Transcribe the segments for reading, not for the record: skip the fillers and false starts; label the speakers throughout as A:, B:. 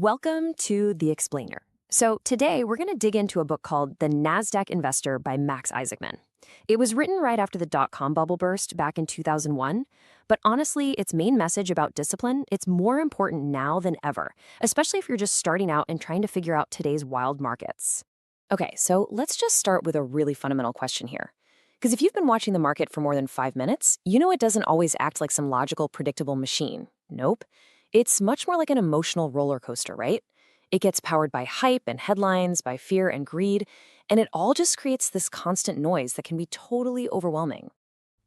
A: Welcome to The Explainer. So today we're going to dig into a book called The Nasdaq Investor by Max Isaacman. It was written right after the dot-com bubble burst back in 2001, but honestly, its main message about discipline, it's more important now than ever, especially if you're just starting out and trying to figure out today's wild markets. Okay, so let's just start with a really fundamental question here. Because if you've been watching the market for more than 5 minutes, you know it doesn't always act like some logical, predictable machine. Nope. It's much more like an emotional roller coaster, right? It gets powered by hype and headlines, by fear and greed, and it all just creates this constant noise that can be totally overwhelming.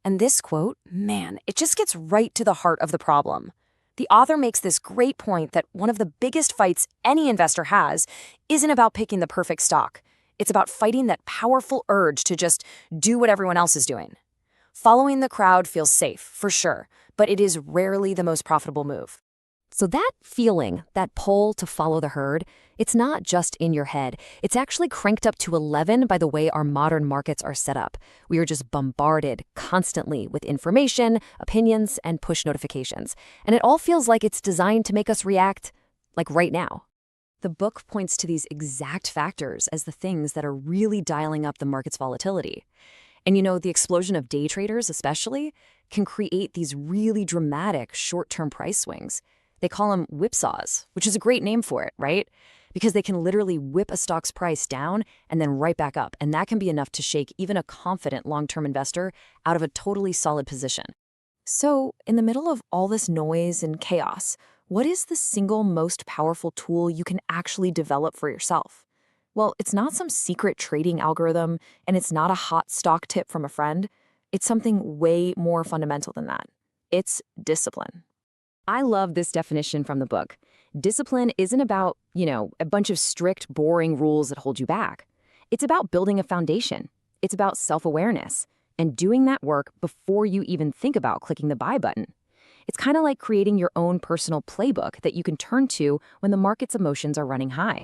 A: And this quote, man, it just gets right to the heart of the problem. The author makes this great point that one of the biggest fights any investor has isn't about picking the perfect stock. It's about fighting that powerful urge to just do what everyone else is doing. Following the crowd feels safe, for sure, but it is rarely the most profitable move. So that feeling, that pull to follow the herd, it's not just in your head. It's actually cranked up to 11 by the way our modern markets are set up. We are just bombarded constantly with information, opinions, and push notifications. And it all feels like it's designed to make us react, like right now. The book points to these exact factors as the things that are really dialing up the market's volatility. And the explosion of day traders especially can create these really dramatic short-term price swings. They call them whipsaws, which is a great name for it, right? Because they can literally whip a stock's price down and then right back up, and that can be enough to shake even a confident long-term investor out of a totally solid position. So, in the middle of all this noise and chaos, what is the single most powerful tool you can actually develop for yourself? Well, it's not some secret trading algorithm, and it's not a hot stock tip from a friend. It's something way more fundamental than that. It's discipline. I love this definition from the book. Discipline isn't about, a bunch of strict, boring rules that hold you back. It's about building a foundation. It's about self-awareness and doing that work before you even think about clicking the buy button. It's kind of like creating your own personal playbook that you can turn to when the market's emotions are running high.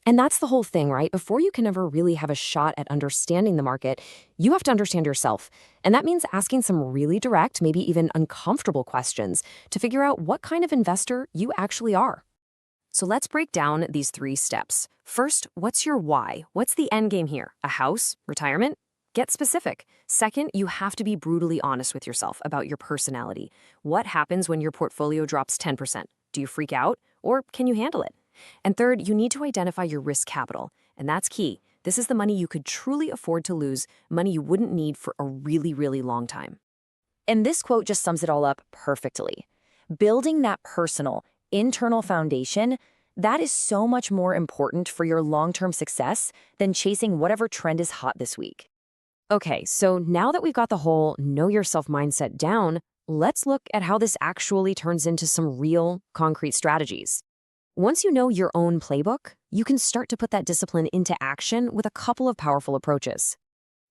A: And that's the whole thing, right? Before you can ever really have a shot at understanding the market, you have to understand yourself. And that means asking some really direct, maybe even uncomfortable questions to figure out what kind of investor you actually are. So let's break down these 3 steps. First, what's your why? What's the end game here? A house? Retirement? Get specific. Second, you have to be brutally honest with yourself about your personality. What happens when your portfolio drops 10%? Do you freak out? Or can you handle it? And third, you need to identify your risk capital, and that's key. This is the money you could truly afford to lose, money you wouldn't need for a really, really long time. And this quote just sums it all up perfectly. Building that personal, internal foundation, that is so much more important for your long-term success than chasing whatever trend is hot this week. Okay, so now that we've got the whole know yourself mindset down, let's look at how this actually turns into some real, concrete strategies. Once you know your own playbook, you can start to put that discipline into action with a couple of powerful approaches.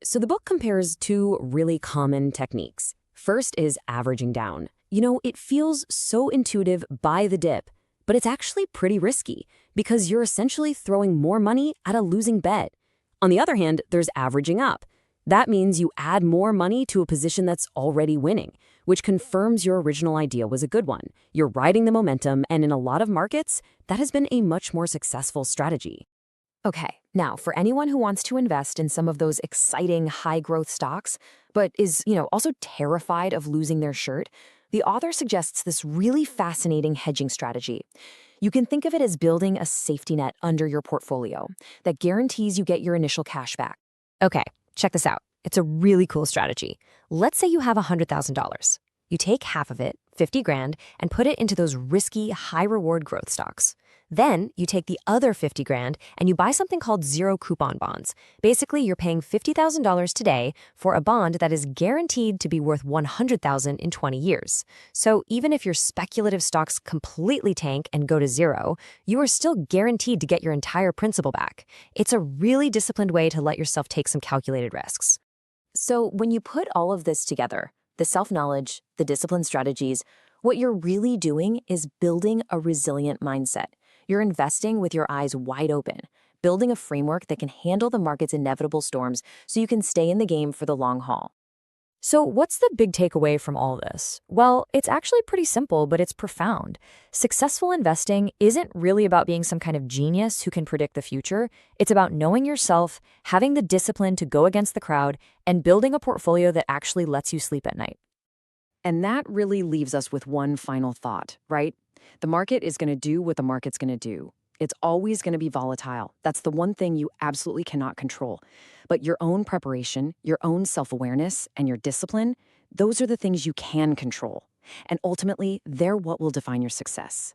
A: So the book compares 2 really common techniques. First is averaging down. It feels so intuitive by the dip, but it's actually pretty risky because you're essentially throwing more money at a losing bet. On the other hand, there's averaging up. That means you add more money to a position that's already winning, which confirms your original idea was a good one. You're riding the momentum, and in a lot of markets, that has been a much more successful strategy. Okay, now for anyone who wants to invest in some of those exciting high-growth stocks, but is, also terrified of losing their shirt, the author suggests this really fascinating hedging strategy. You can think of it as building a safety net under your portfolio that guarantees you get your initial cash back. Okay. Check this out. It's a really cool strategy. Let's say you have $100,000. You take half of it, 50 grand, and put it into those risky, high-reward growth stocks. Then you take the other 50 grand and you buy something called zero-coupon bonds. Basically, you're paying $50,000 today for a bond that is guaranteed to be worth $100,000 in 20 years. So even if your speculative stocks completely tank and go to zero, you are still guaranteed to get your entire principal back. It's a really disciplined way to let yourself take some calculated risks. So when you put all of this together, the self-knowledge, the discipline strategies, what you're really doing is building a resilient mindset. You're investing with your eyes wide open, building a framework that can handle the market's inevitable storms so you can stay in the game for the long haul.
B: So, what's the big takeaway from all this? Well, it's actually pretty simple, but it's profound. Successful investing isn't really about being some kind of genius who can predict the future. It's about knowing yourself, having the discipline to go against the crowd, and building a portfolio that actually lets you sleep at night.
A: And that really leaves us with one final thought, right? The market is going to do what the market's going to do. It's always going to be volatile. That's the one thing you absolutely cannot control. But your own preparation, your own self-awareness, and your discipline, those are the things you can control. And ultimately, they're what will define your success.